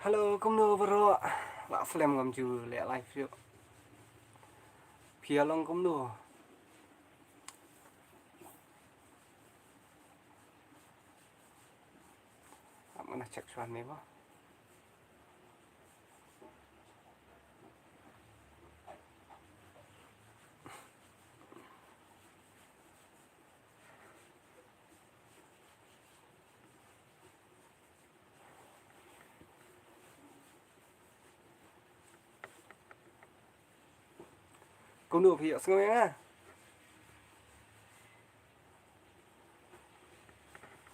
Halo, công nô bro. Lạ slem ngầm chữ lẹ live phiêu. Phía long công nô. Mana cek suan me ba. Công nô phía sngoi á.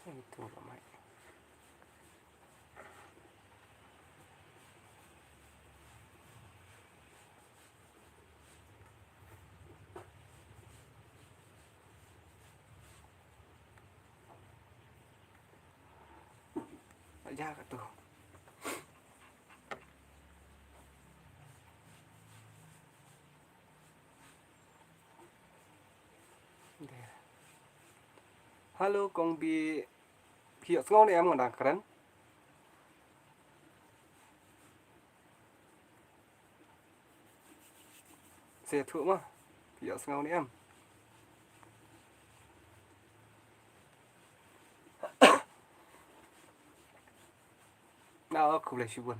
Itu ramai. Aja ka tu. Halo, công bị phía sngoi này em còn đang keren. Xe thua mà. Phía sngoi này em. Nào aku boleh syubun.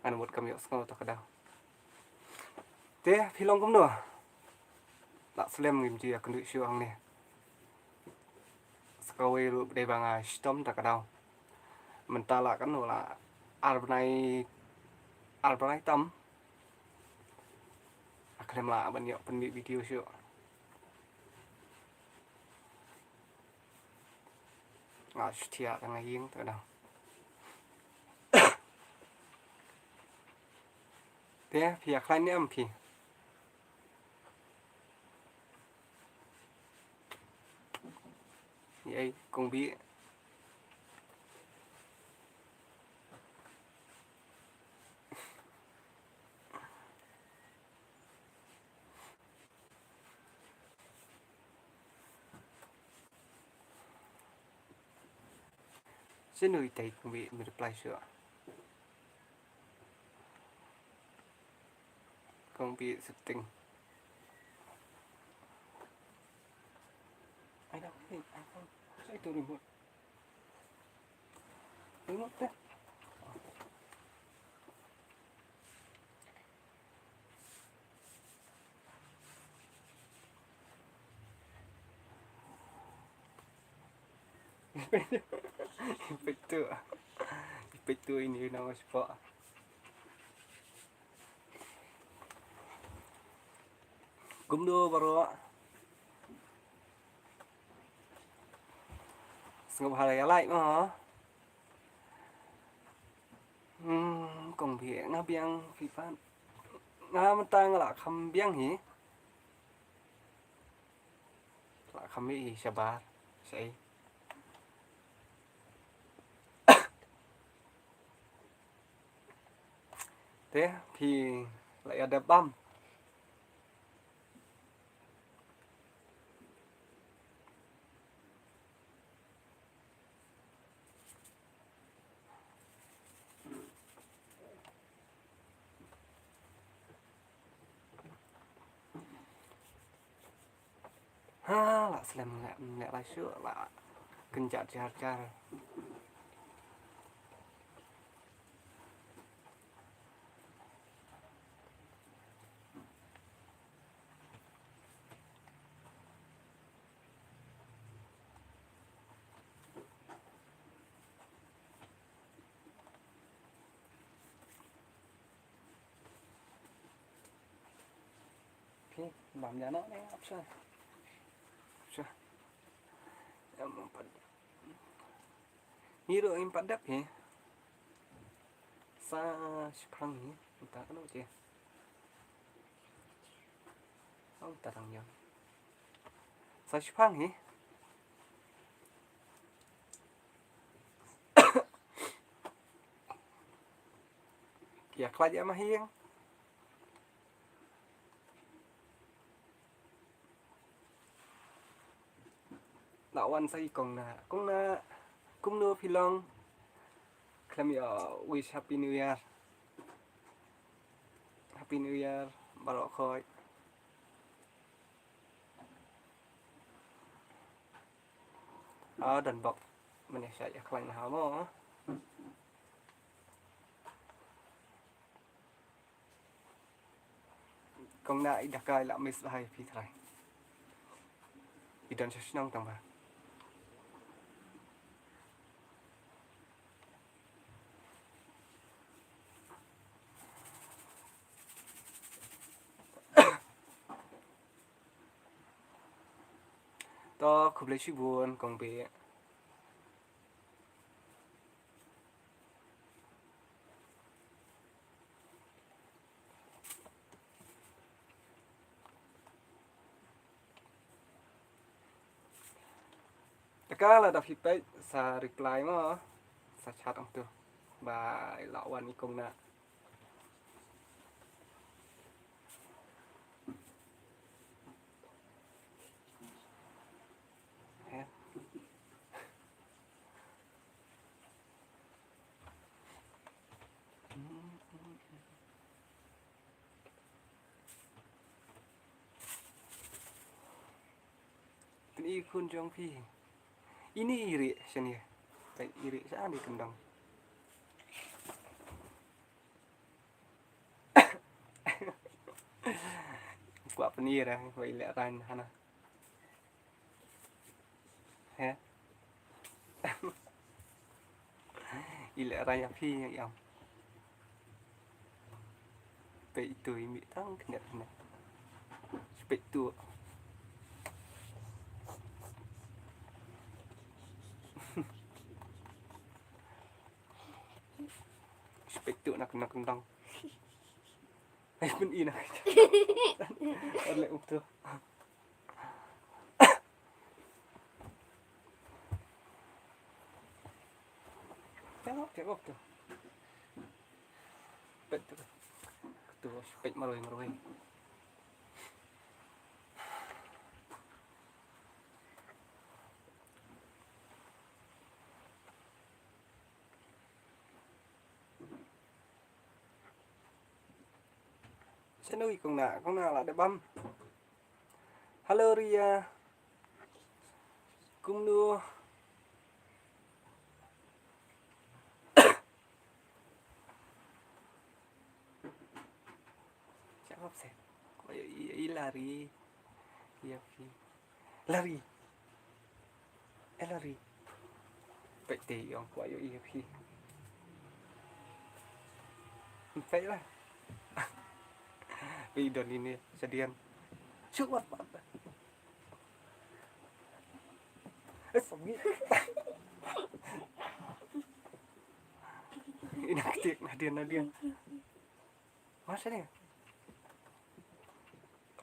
Anu buat kami sngoi tak ada. Thế, phi long công nô. Lạ slem ngim chữ akan duit syu ang ni. Sengoi lu de bang stom tak ada. Mentala kan là albnai tâm akan lah banyak penik video syuk ngah setia tengah hieng tak ada thế phía khai ni em phía vậy cũng bị xin nuôi tay cũng bị mình reply sửa cũng bị sự tình ai đâu cái ai không sai tôi remote đấy Betul ini nama sebab gumdo baru ngọc hà lại mà hả công việc ngã biang phi phan ngã mình tăng là khăm biang hỉ là khăm mỹ sabar say thế thì lại ada băm ha là xem mẹ lại sữa là kinh chặt cha okay làm nhà nó đấy option em pada ni em pada pe sa sekarang ni entah kenapa je tarang yang sa sekarang ni ya kelaj mah hiang lawan sai cũng na cũng nơ phi long let me wish Happy New Year. Happy New Year, Barok Khoi. Dan bọc mình sẽ khoanh hào mô. Công nại đặc gai là miss hay phi thay. Idan sẽ nông tầm bà. To khúc lấy suy buồn công bế. Đặc gai là đọc hiệp ấy xa reply mà. Xa chat ông tư. Bà lão quan ý công nạ. Ini kun jong phi. Ini iri sini. Tại iri sao đi cầm đồng. Quả pani ra vậy lẽ ran hả? Hả? Lẽ ra nhà phi như vậy. Vậy tuổi mỹ tăng nhận này. Vậy tuổi. Vậy tuổi nó cầm đồng. Ay pun ina. Oleh ukto. Tengok tu. Betul. Tu spek maroi. Sẽ nuôi con nào là để băm. Hello Ria. Cung nua. Chắc không sẽ. Ý lari. Lari. Lari. Vậy thì ông quả yêu EFP. Vậy là. Vì đợt ini sedian. Trước mặt bạn. Segi. Inaktif Nadian. Masa nih?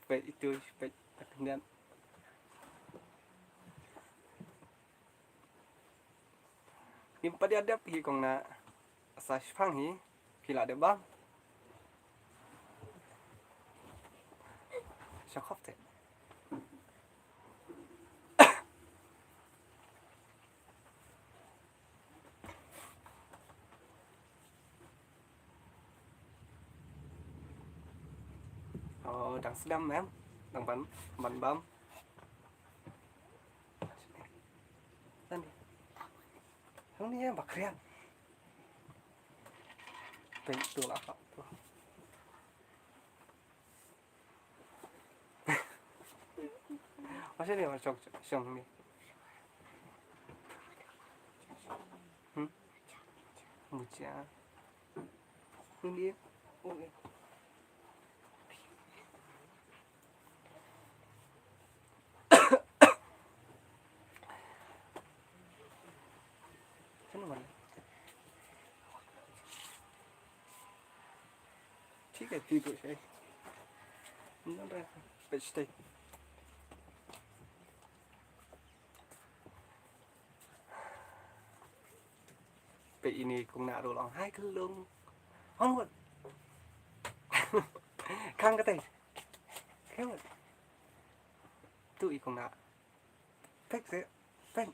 Spek itu spek kemudian. Nimpa dia ada pergi kong na asas phang hi kila de bang. Sao khóc thế? Đằng sedam em, đằng bắn bấm. Đi. Không đi em bạc riêng. Vậy tôi là khóc. Masih dia macam siang ni. Mucia. Ini. Okay. ठीक है ठीक है nó ra bịch bị này cũng nạ đồ lòng hai cứ lương không rồi khăn cái tay khéo rồi tụi cũng nạ phách dễ phách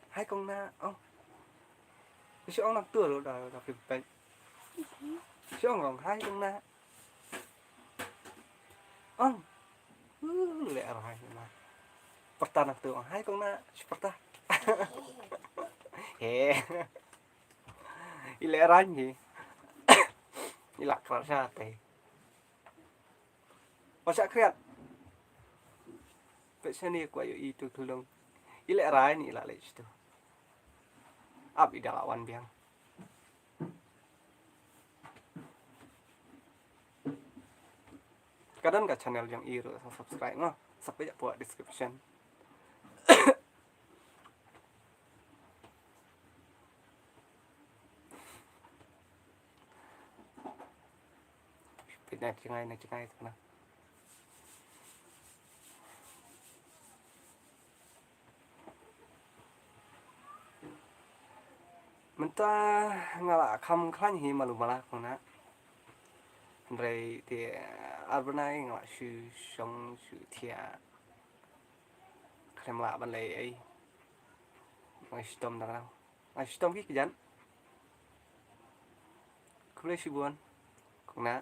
hai con na ông Siang nak tu lo dah feedback. Siang orang hai tong na. Ang. Le rai na. Pertah nak tu orang hai tong na. Pertah. He. Ile rai ni. Ilak kerasa teh. Masa kreat. Pesani ku ayo itu tulung. Ile rai ni ilak le situ. Ab ida lawan biang. Kadang ka channel yang iru subscribe no. Sampai jak buat description. Pindah cengai tu na. Mentah ngala kham khlan hi malu mala kona. Rồi thì Albernay ngala shu shong shu thia. Khem la ban lei ai. Ngai stom da rau. Ngai stom ki jan. Kule shi buan. Kona.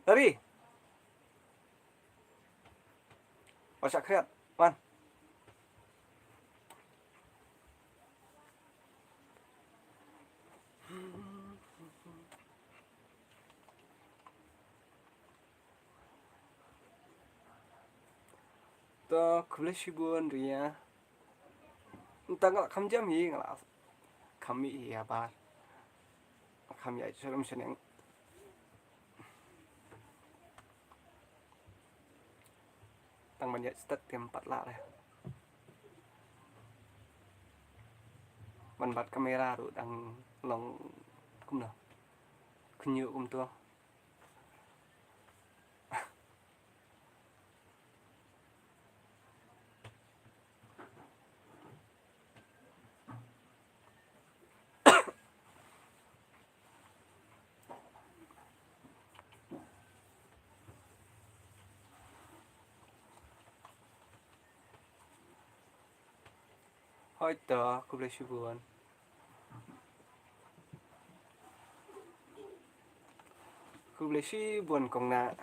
Tadi. Masak kreat, Wan. To kule shi buan ria. Entah ngala kham jam hi ngala. Kami ya ba. Kami ai salam seneng. Tang banyak stat tempat lah. Mình bật camera rồi đang lòng cũng được khinh nhựa cũng to hỏi tờ cũng lấy buồn cũng lấy buồn còn nạ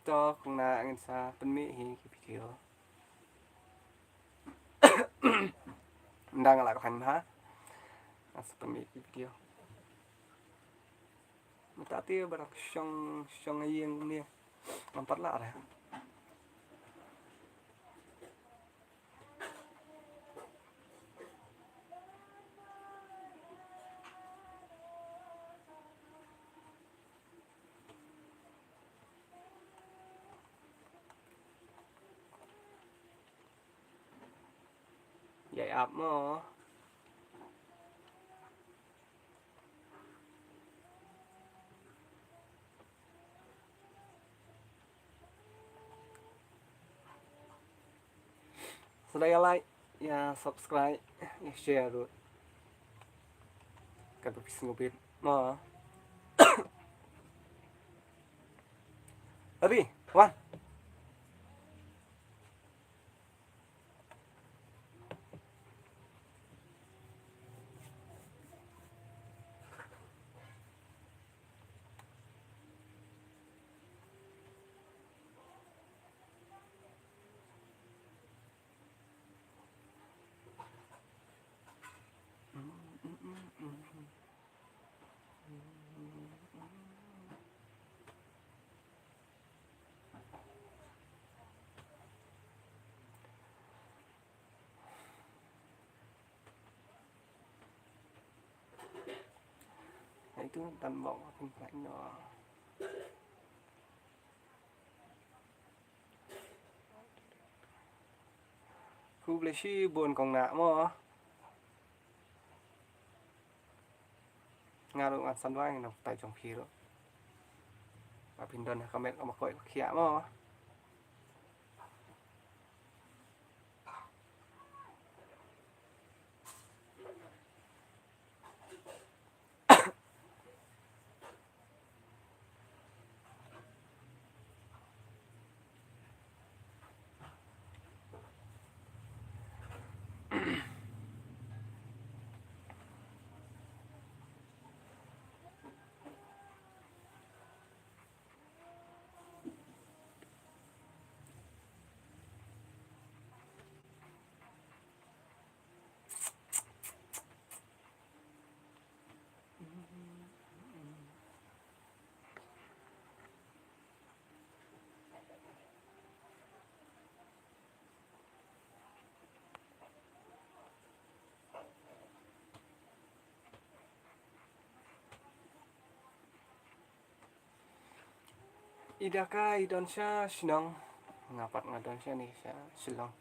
cho con na ngin sa penmi hi ki video đang lại hành ha penmi ki video ta tiêu barak song song yang ni empat lah dah vậy áp mà sudah like ya subscribe ya share rồi kan bisa ngobin mà Abi Wan tu tan bọng không phải nó khu lệ chi buồn còn nạ mà ngà độ ngàn săn vai nó tại trong khi đó và pin đơn comment có một khỏi khía mà Idaka Idonsha Sinong ngapat ngadonsha nih saya Silong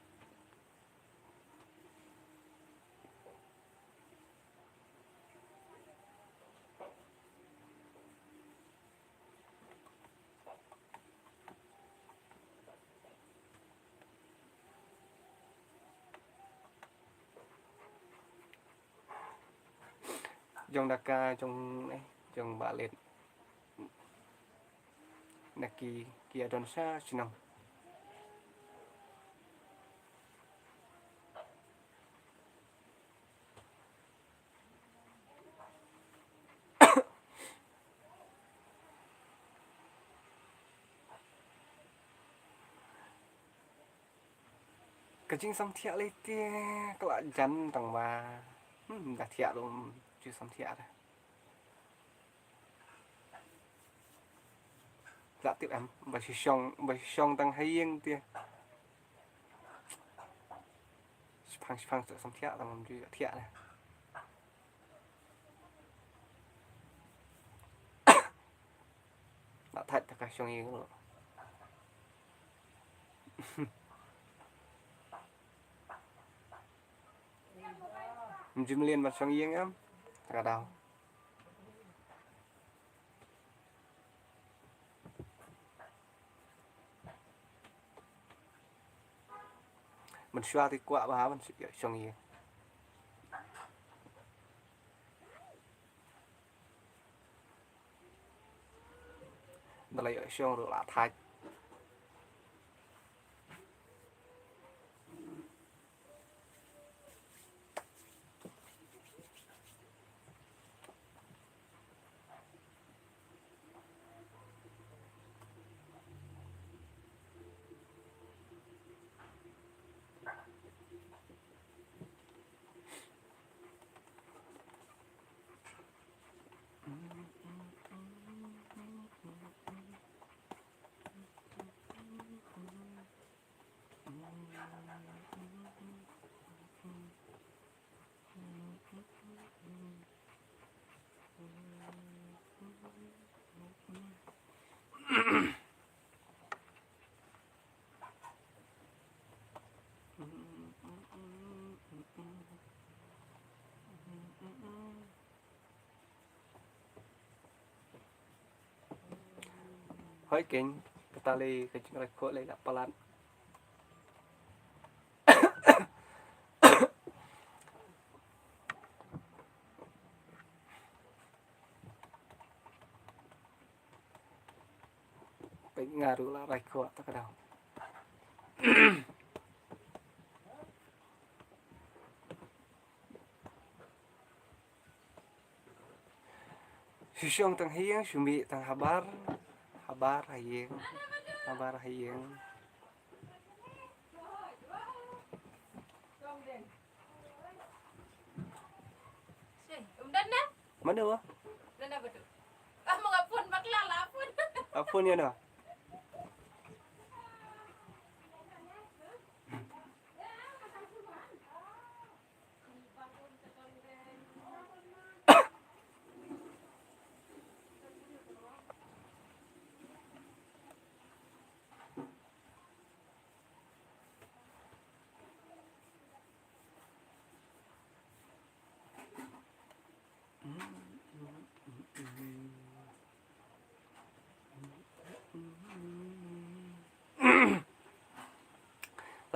Jong Daka Jong Balet Naki Kia Donsha Sinong cái chính xong thiệt lấy tia các bạn chắn tầng ba đã thiệt luôn chưa xong thiệt rồi dạ tiếp em bà xong tăng hay yên tia phang tự xong thiệt là mình chưa thiệt này đã thật là cái xong yên rồi mình liền mặt xong yên em cả đầu mình xoa thì quả bà mình sẽ xong yên đó là xong rồi là thay hơi kính ta lấy cái chuyện này khối lấy là palat cái ngaruh lah rai khối ta cái đầu Sisiong tang hiang sumi tang habar hayeng mana wah apa ni ada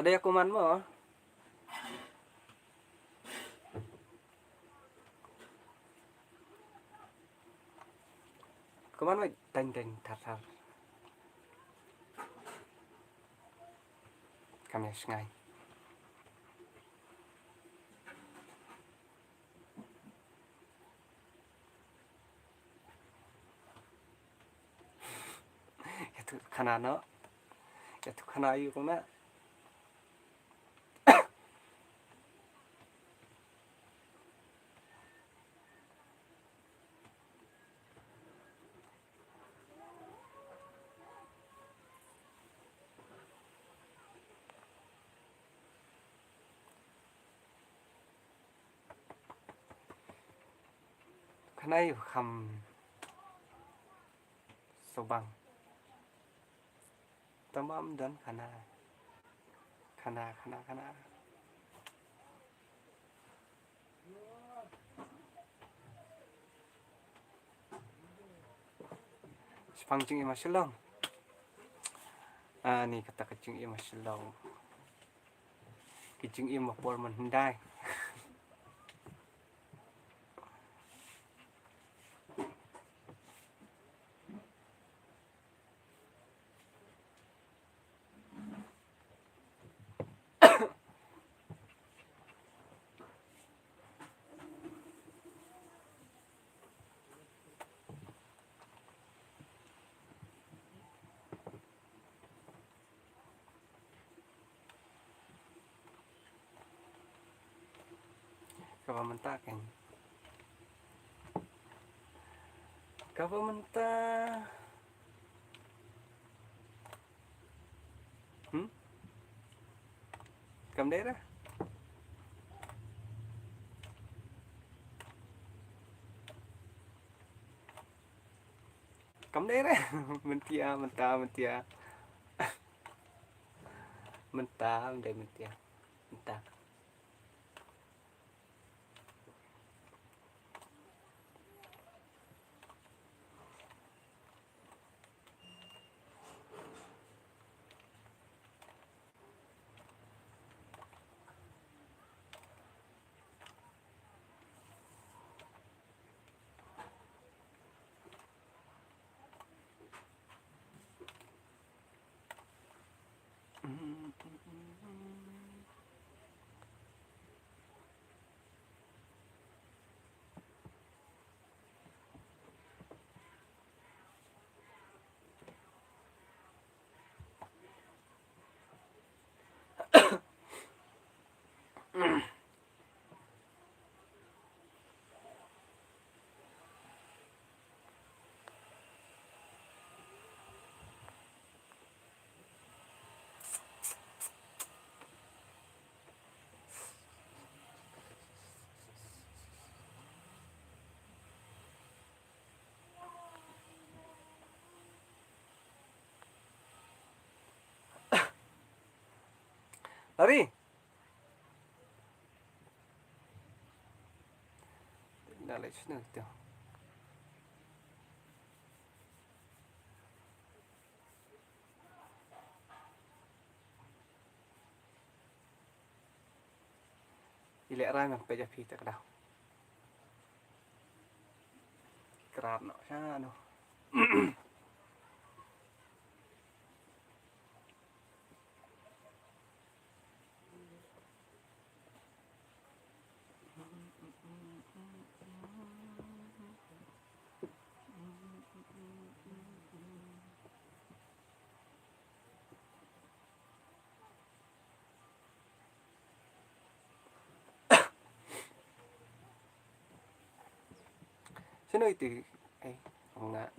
Ada yang kuman mo. Kuman mo teng tar. Kami sengai. Itu kana no. Itu kana ayu kuna. Kana ayu kham sobang. Tamam dan kana. Pangcing ima silong. Ni kata kecing ima silong. Kecing ima por menhendai. Kapa mentah kan. Kapa mentah. Cầm đế đó. Cầm đế đấy. Mentia. Mentah. Lari. Dah lagi sini tu. Ilek rai memang pejah pita dah. Kerat nak sana tu. Sino itu? Enggak.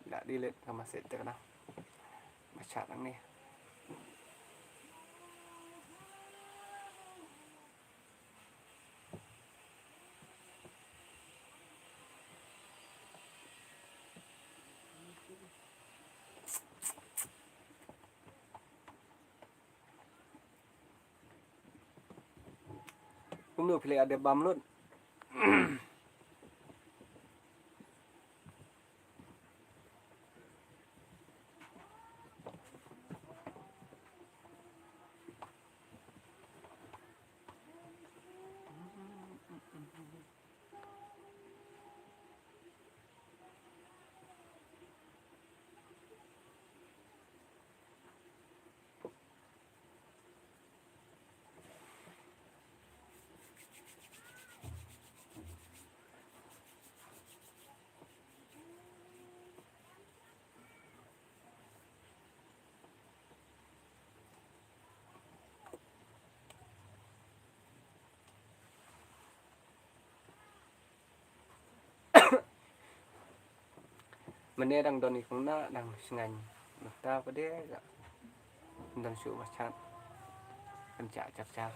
Enggak delete sama set tu dah. Baca lang ni. Kumno pilih ada bam lut. Mene đang đón cũng na đang ngành ta có đế đang sự mà chán anh trả chặt chặt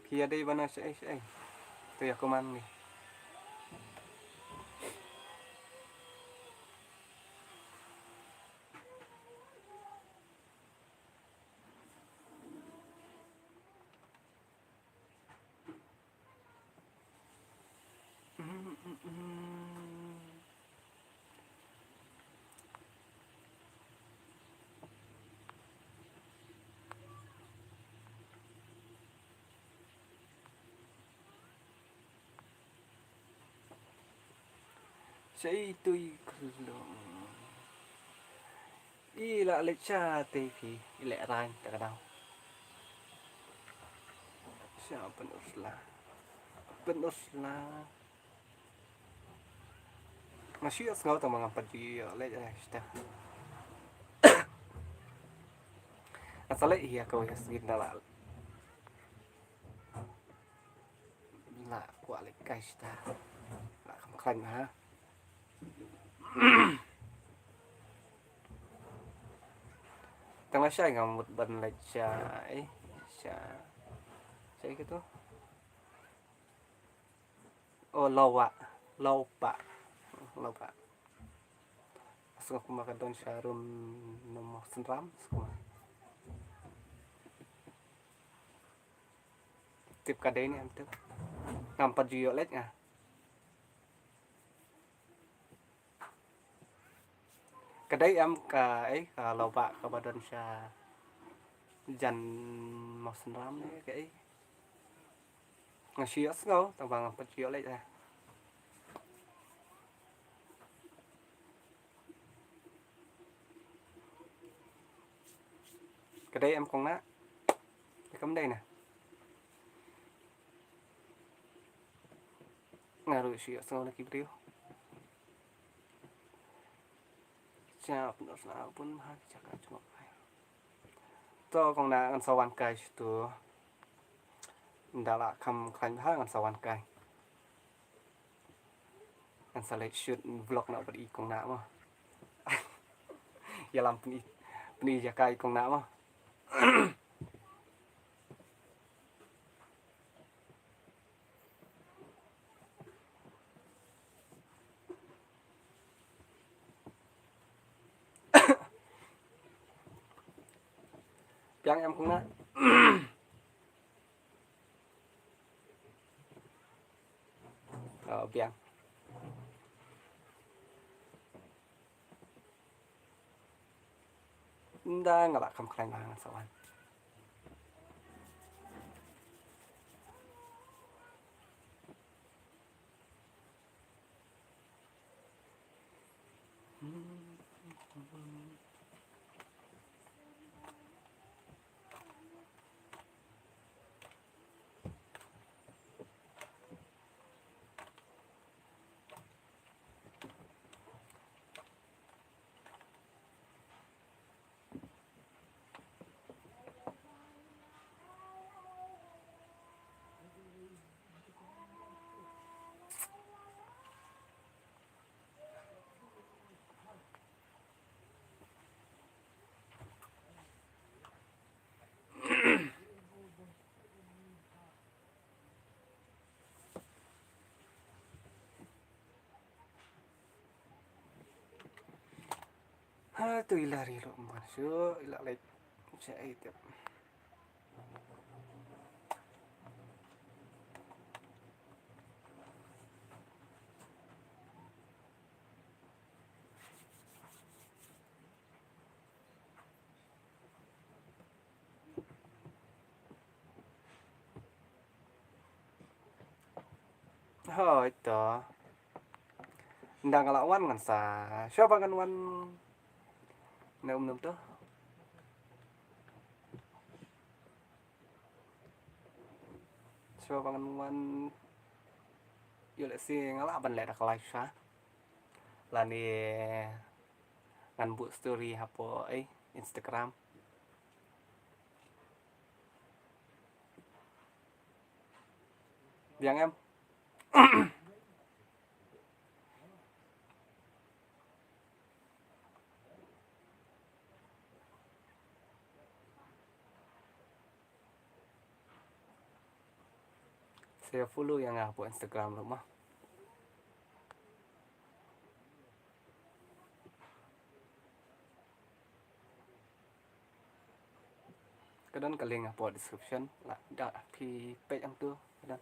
khi ở đây bạn sẽ tôi công ăn này sẽ tôi ý là lấy cha tê thì lẽ ra tại đâu siapa penuh masih asal tahu mengapa dia leh sta asalnya iya kau ya segini là quả lịch cây sta là không khanh hả tăng là sai ngầm một bình là trái trái cái đó oh lâu bạ asal aku makan don sharum nomor senram semua tiếp cái đấy này em tiếp ngầm bắt dưa lết nha cái đấy em cái lâu bạ cái bà don sha dàn màu senram đấy cái ngasih asal tao bằng bắt dưa lết nha cái đấy em không ná cái cắm đây nè ngaruh sih asal lagi beliau siapa pun hak cakap cuma to còn là ăn sau ăn cay tu đã là cầm khánh hát ăn sau ăn cay ăn sau lại shoot vlog nào beri con nào mà ya làm peni jakai con nào mà Piang em không ná piang đã nggak cầm khánh hàng ăn sau ăn ha tu ilari lo masuk ilak lek saya itu oh itu ndak ngelawan kan sa siapa kan wan nem tuh siapa kan wan yo lek si ngalak ban lek dak live sa là ni ngăn bộ story hapo Instagram Biang em. Saya follow yang apa Instagram rumah. Kadang kali ngapa description lah dah pi page yang tu kadang.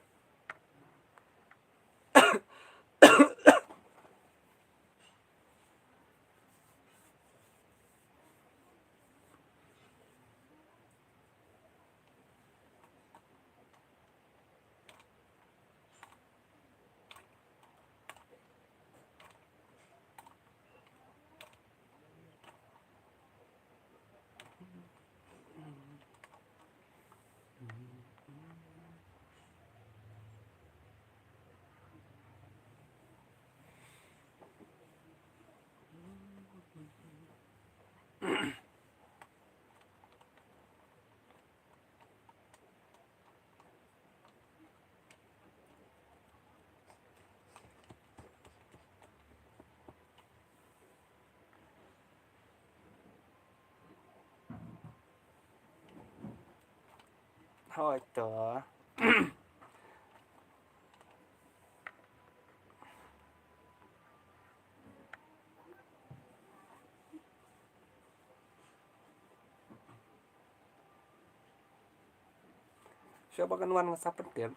Thôi tớ. Siapa kan wan ngesapet dia.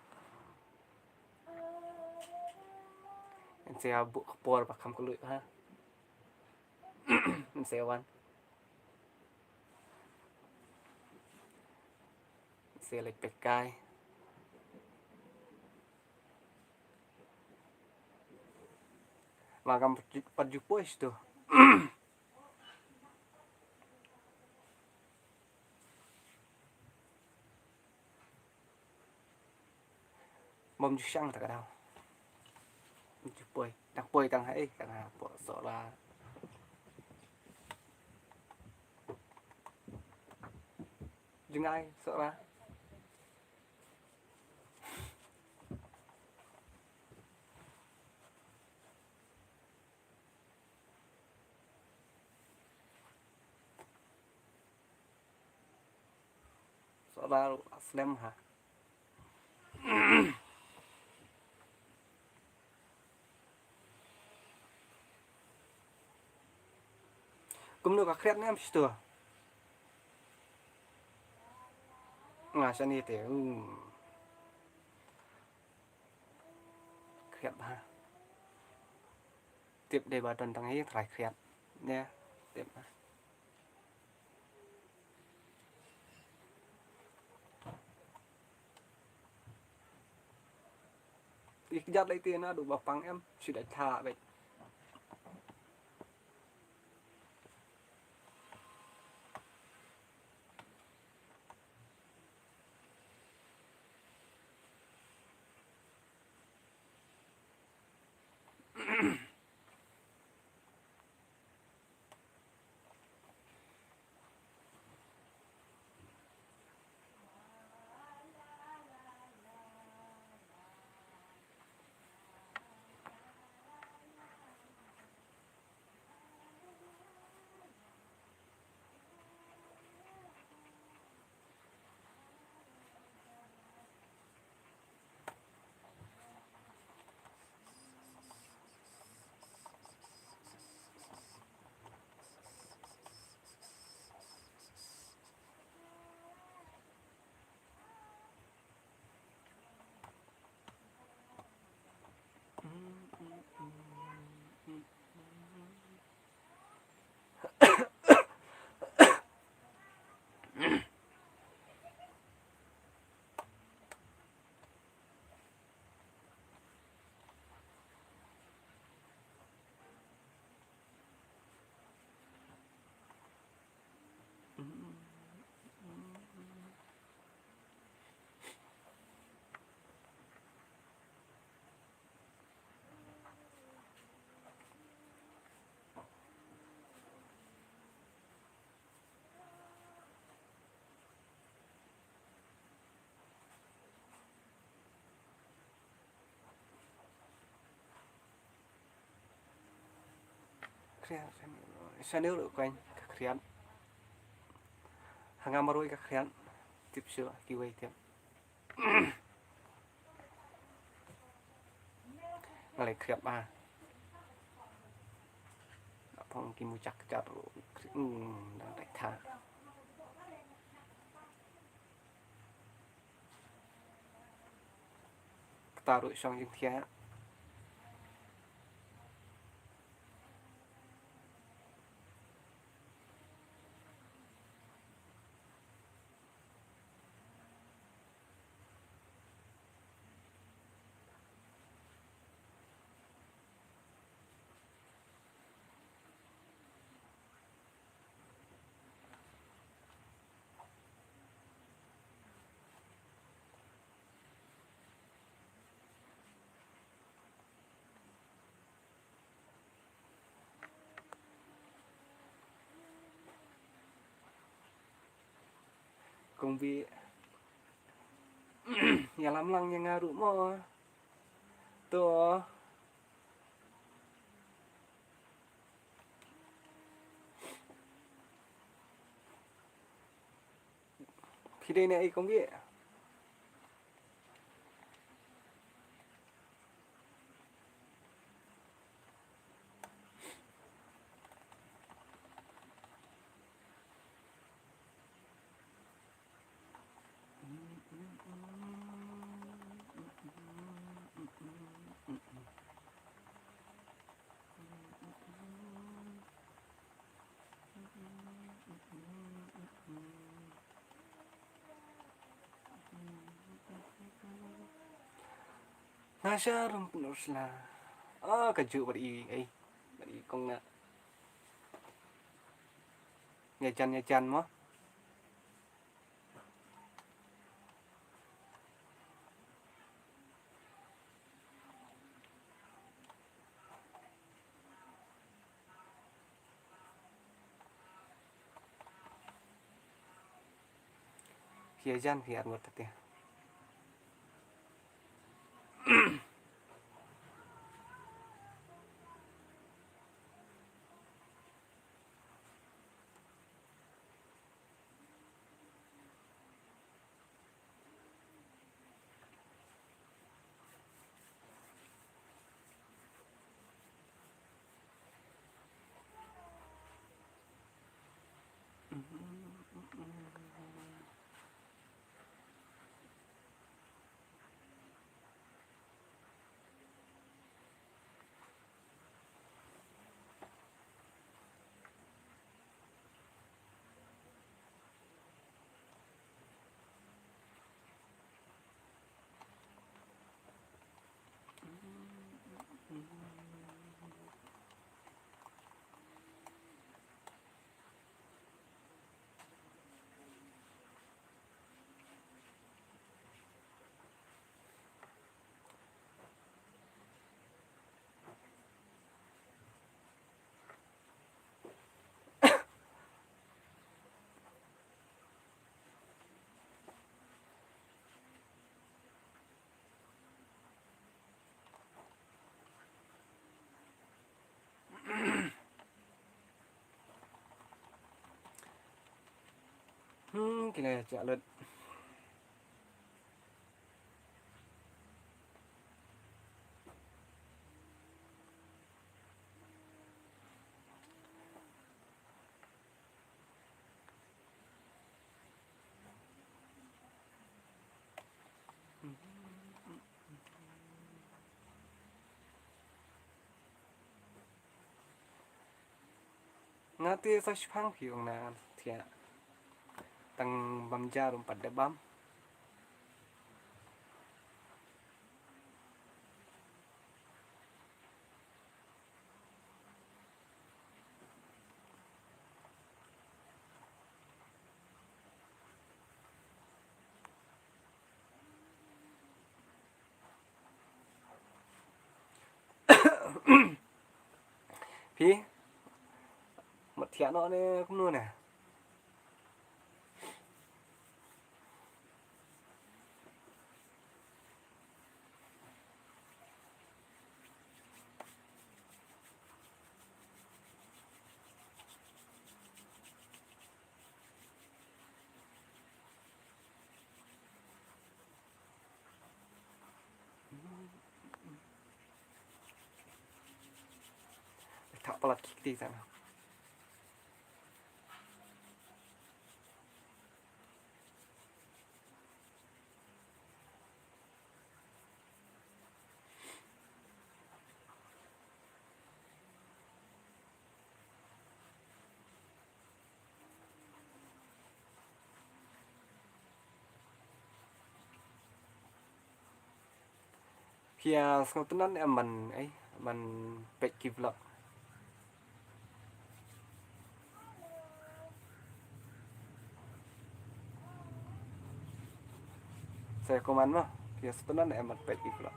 Yang saya buk kepor pakam kulit ha. Yang saya wan. Saya lek pekai. Makam perjupois tu. Mom jusang tak kadang. Jupoi. Tak poi tang hai tang apa sola. Jengai sola. Sola slam ha. Kumno ka kret nem situ. Ngasan itu. Kret ha. Tiếp đề bà tuần tăng ấy phải kret nha. Tiếp ha. Giật lấy tiền nó đủ bọc bằng em. Chỉ để thả vậy. krian channel được quanh krian hàng năm rồi các krian tiếp sửa kiwi tiếp lại krian à phong kim mu chắc chặt rồi đang đại thà ta rồi xong những thế công việc nhà làm lăng nhà ngà đủ mò tôi thì đây này công việc Nasya rumput lah kaju beri kong na nhà chan mo kia chan kia ngot tete kira cak lut ngati sa shpang piung na thia tang bam jarum pada bam pi một thia nó ne cũng luôn nè pelat kiki sana. Kia sekolah aman aman pet vlog. Saya koman mah kia sebenarnya aman pet vlog.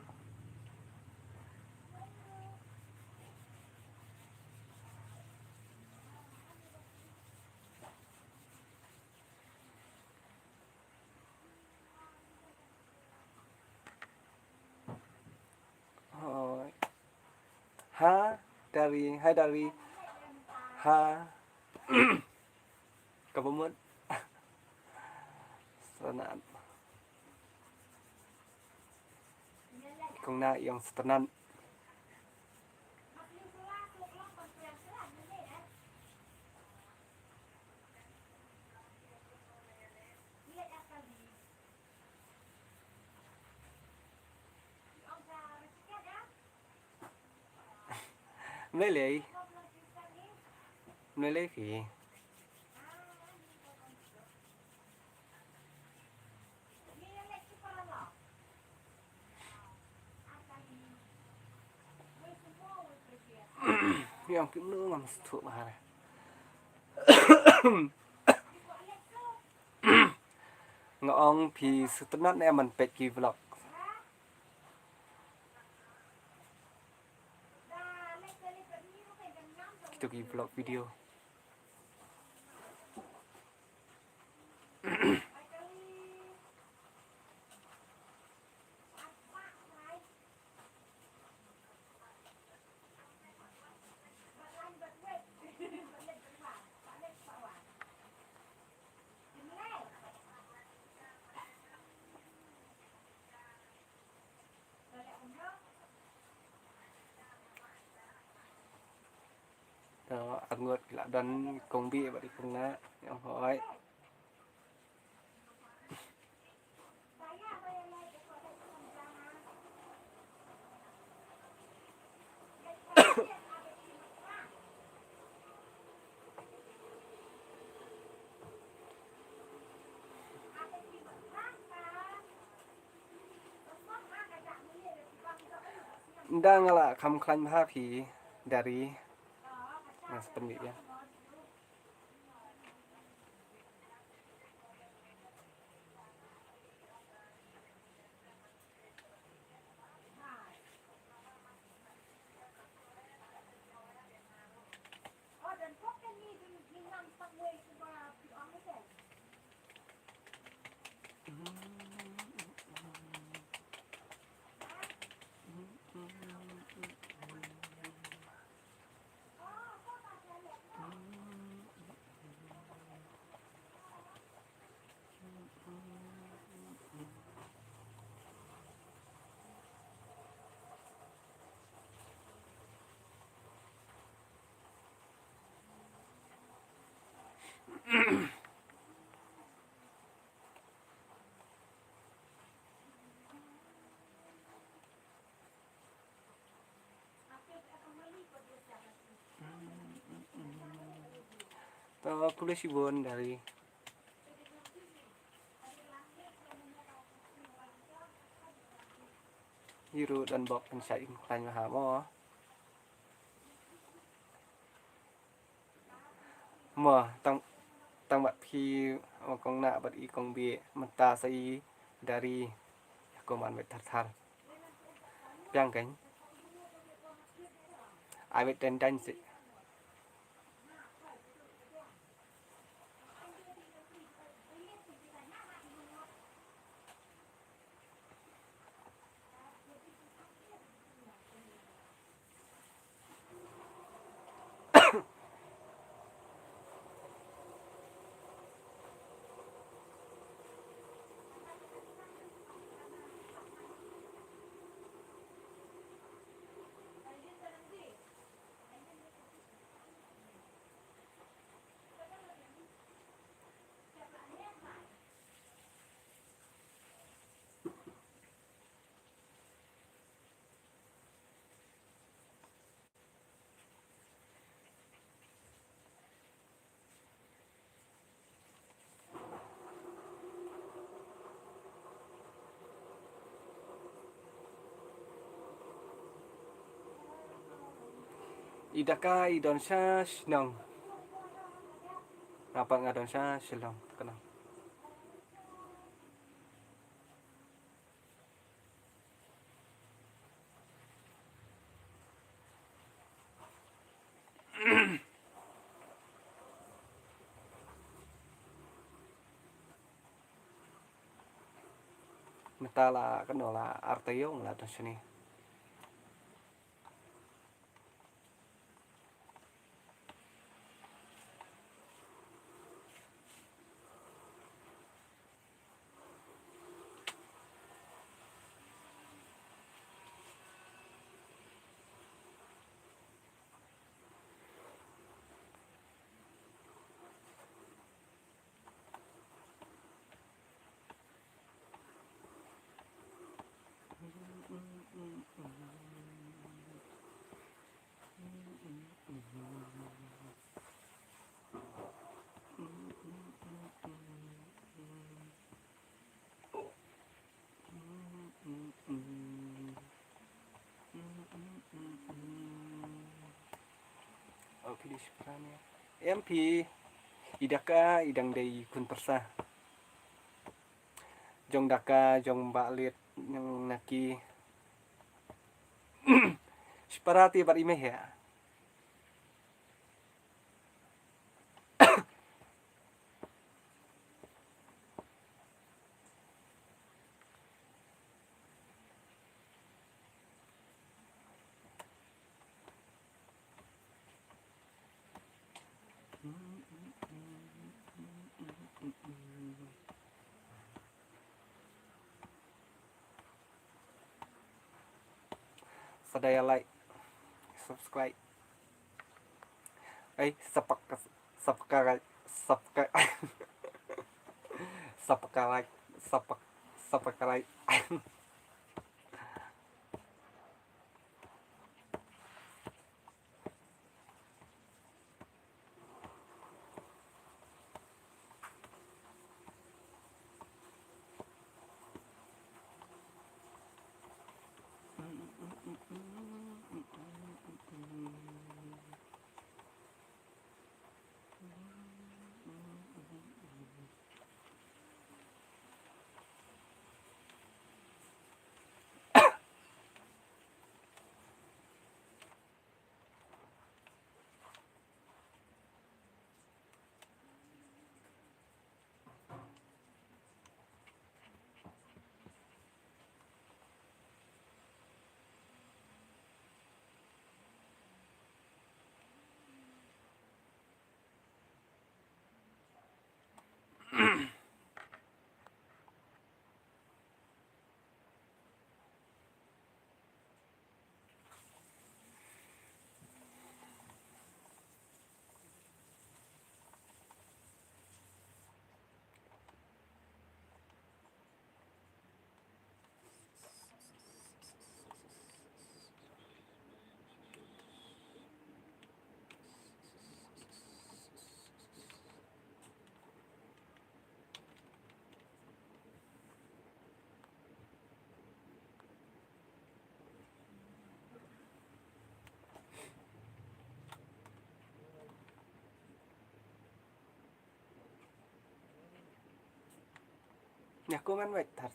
Oh. Hai dari Kabumut. Setenan. Kung na yung setenan. Meleleh thì yang kim nữa mà thuộc mà này. Ngọn thì setenan em mình pet vlog. Itu vlog video. Đó, ăn ngược là đánh công bị và đi cùng ná, em hỏi. Đang là khăm khanh ha thì dari seperti ya. Kuliah Sibon dari Hiru dan Bok dan Syaim Klan Mahamo Mờ tăng bạc khi con nạ bạc y con bia mata say dari koman bet thar piang cánh ai bet ten sih Idaka Indonesia Sinong. Apa nggak Indonesia Sinong kenal. Meta là cái đó là Arteo là trong sini. Pilih perannya. MP Idaka idang day kun persa. Jong daka jong balit yang naki. Separati bar imeh ya. Sadaya like, subscribe. Subscribe subscribe. Ya komen baik tar.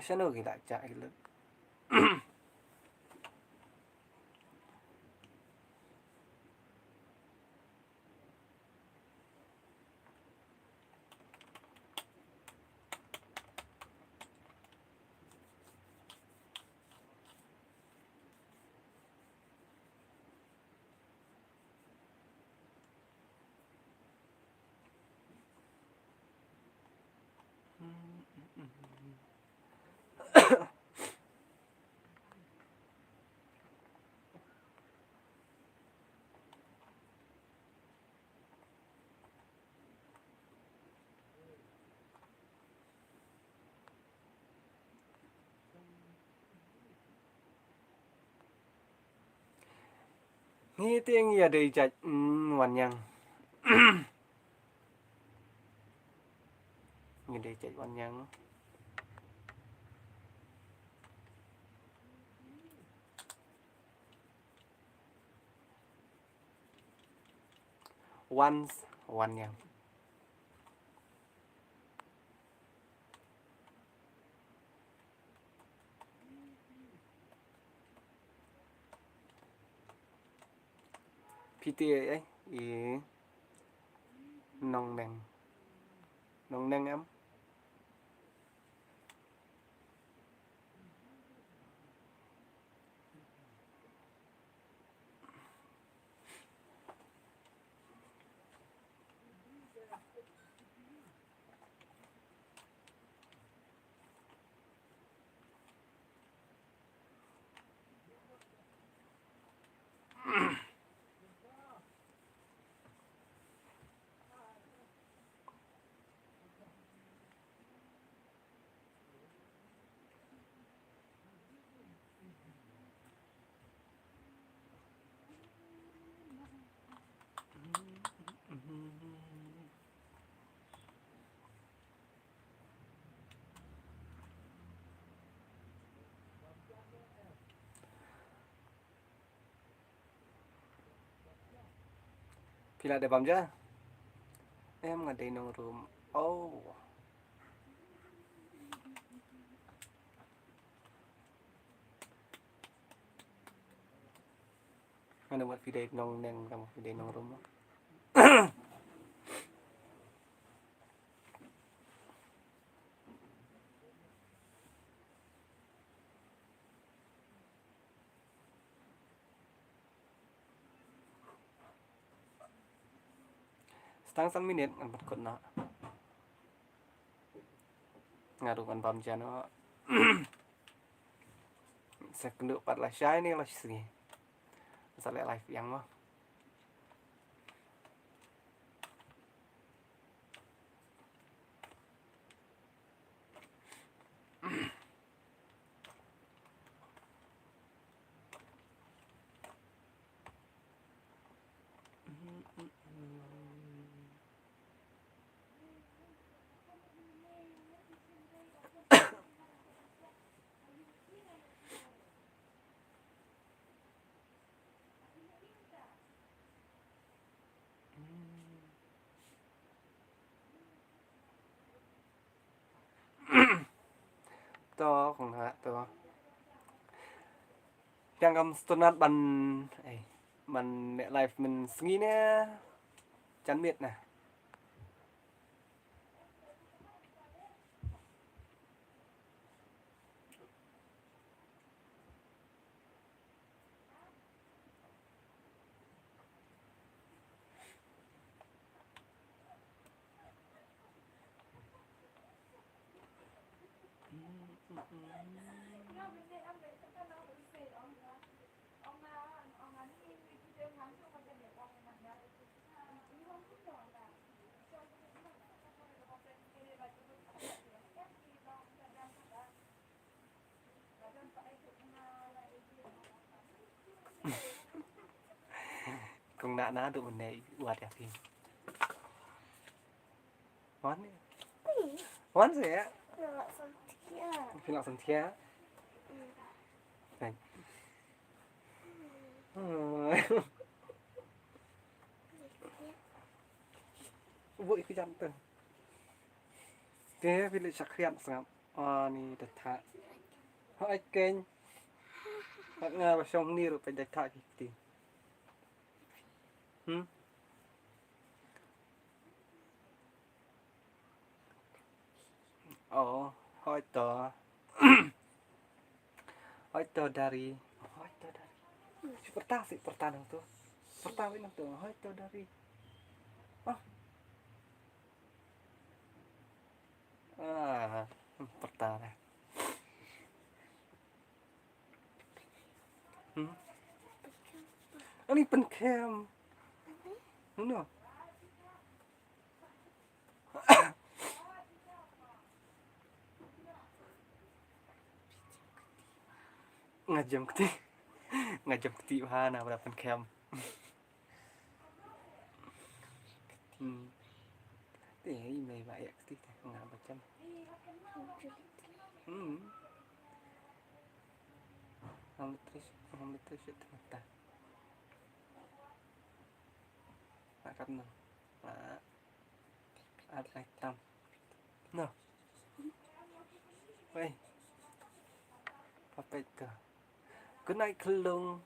Sana kita cak gitu. นี่เตียงอย่าได้จัดวันยังอย่าได้จัดวันยังวันยังพี่เตี้ยấy ý nong neng em Pila ada bam ja em ngadai nong room oh mana buat video nong neng kamu video nong room setengah menit kan berkut nak ngaruh kan bam ja no saya kenduk 4 lah shy ni lah sini masalah live yang mah toของนะตัวyang kam stunat banมันเนี่ยไลฟ์มันสงี้เนี่ยจันเม็ดนะkung na doมันในวัดyaพี่วันเสียพี่หลักสันเทียvui cái jam tuh thếพี่เลยชักเครียดสับนี่เด็ดขาดเขาไอ้เก่งพักงานมาชมนี่เราไปเด็ดขาดจริงoh hoito dari si pertanyaan tuh pertanyaan tuh hoito dari pertanyaan ini penkem no ngajam keti ngajam keti mana berapa penkem Thì mày vậy thì ngả macam. Ang terus itu mata. Makan no. Ada hitam. No. Wei. Apa itu? Good night kelung.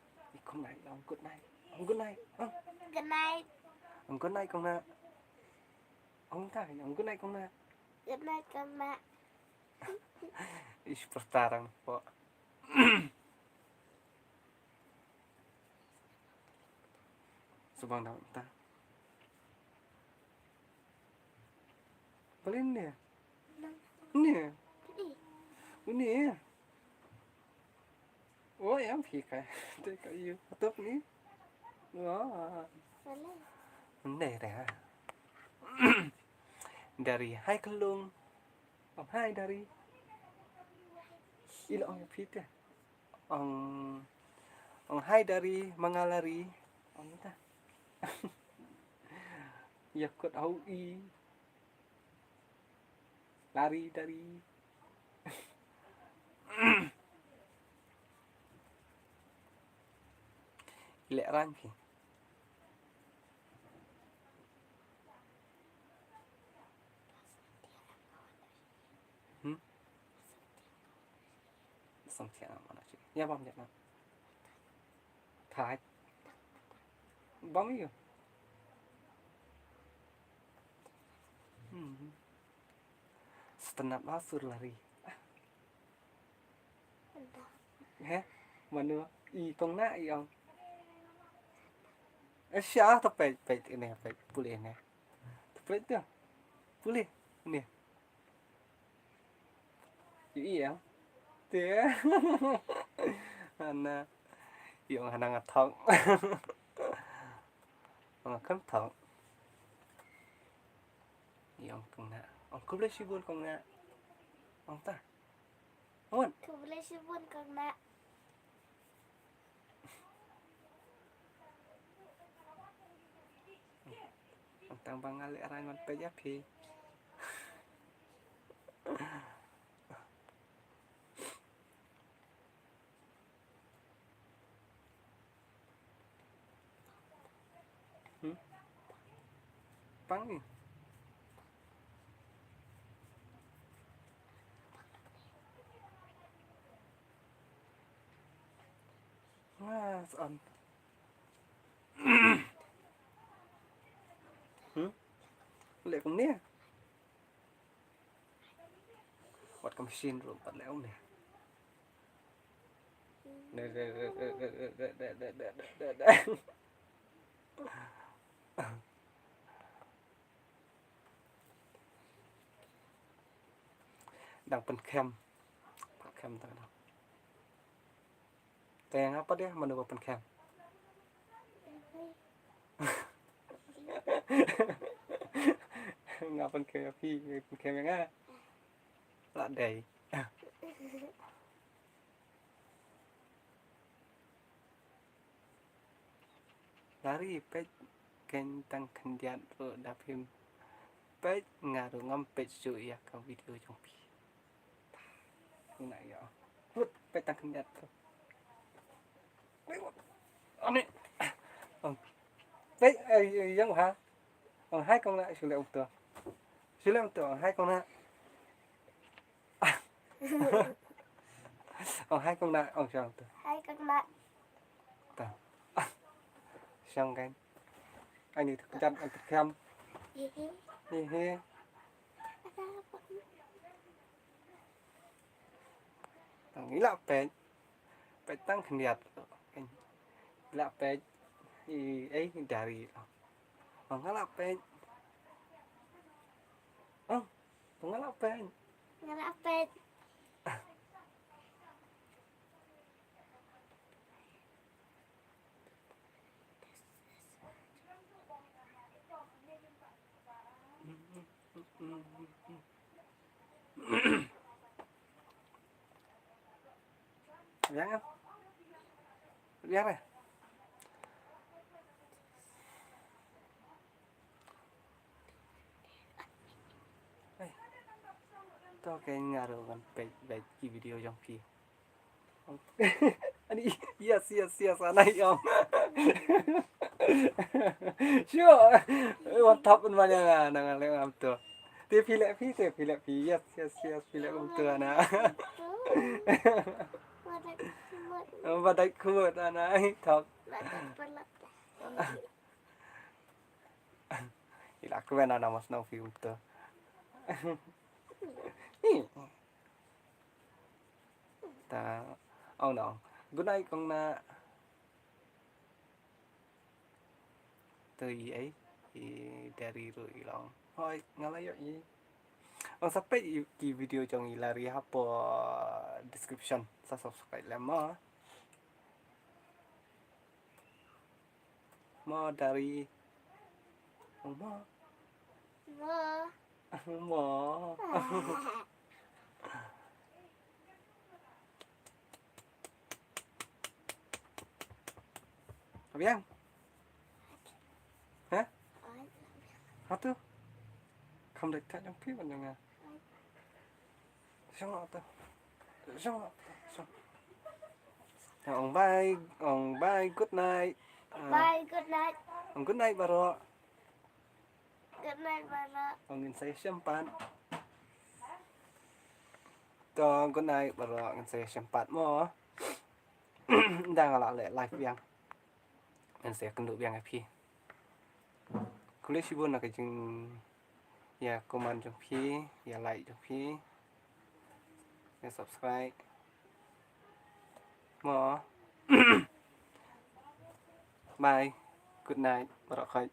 Good night, good night. Good night. Good night. Good night con na. Ông ta ông good night con na. Good night con na. Is pertarang po. Subang daw ta. Balin niya. Niya. Ini. Oh, yang pika. Đây có yêu. Tốt ní. Wow. Vấn đề này. Dari hai kelung. Ông hai dari. Ilo ang pita. Ang hai dari mangalari. Ang ta. Yakut au i. Lari dari. Lẹ ranh kì. Xong thiện nào mà nói chuyện. Nha bom nhật nào. Thái. Bom yêu. Setenap lah sur lari. Heh, mana i tong na i ông. Siapa tapi ini apa boleh ini. Tapi itu boleh ini. Iya. Dia. Ana yung hanang thong. Ông khám thong. Yung con na. Ông cứ lấy sibun con na. Ông ta. Ông. Cứ lấy sibun con na. Tang bang alik rai man pe ya phi. Pang ni. Wah, on. Lệ cũng nè. Quạt cái machine rồi bật lẽo nè. Đang pen cam. Pak cam ta đâu. Teng apa dia mana pen cam. Ngapain kayak phi kayak nga lạ đầy. Lari pet kentang kendian ro dapim pet ngaruh ngampet cuy ya ke video trong phi. Ini nak ya. Put pet tang kendian tu. Ani. Pet yang hả? Hai con lại xử liệu tựa. Xử liệu tựa hai con nè. Hai con nè, chào tựa. Hai con nè. Tờ. Xong cái. Anh đi thực chân anh thực khăm. Hi hi. Nghĩ là pet. Pet tăng khẩn nhiệt. Là pet. Ấy dari. Ngalapin. Ngalapin. Ngalapin. Jangan. Biar ya. to cái ngaruh kan baik video trong phi ani yes anai om sure mantap pun banyak nang le am tu te phi yes phi le am tu ana badai kuat anai top ila aku kan ana mas nang phi um tu ta ông nào good night con na từ gì ấy thì dari rồi lòng thôi ngalai vậy ông sampai di video trong lari apa description sa subscribe lama mo dari mo mo Biang hả hả tu không được theo trong phía mình nha xong rồi ông bye good night Bye, good night. ông good night baro Good night, Bara. ông ingin saya sempat to good night baro ingin saya sempat mo đang ở lại live biang mình sẽ cần được biang cái phi kulit si bun nak jeng ya comment trong phi ya like trong phi ya subscribe mo bye good night baro khai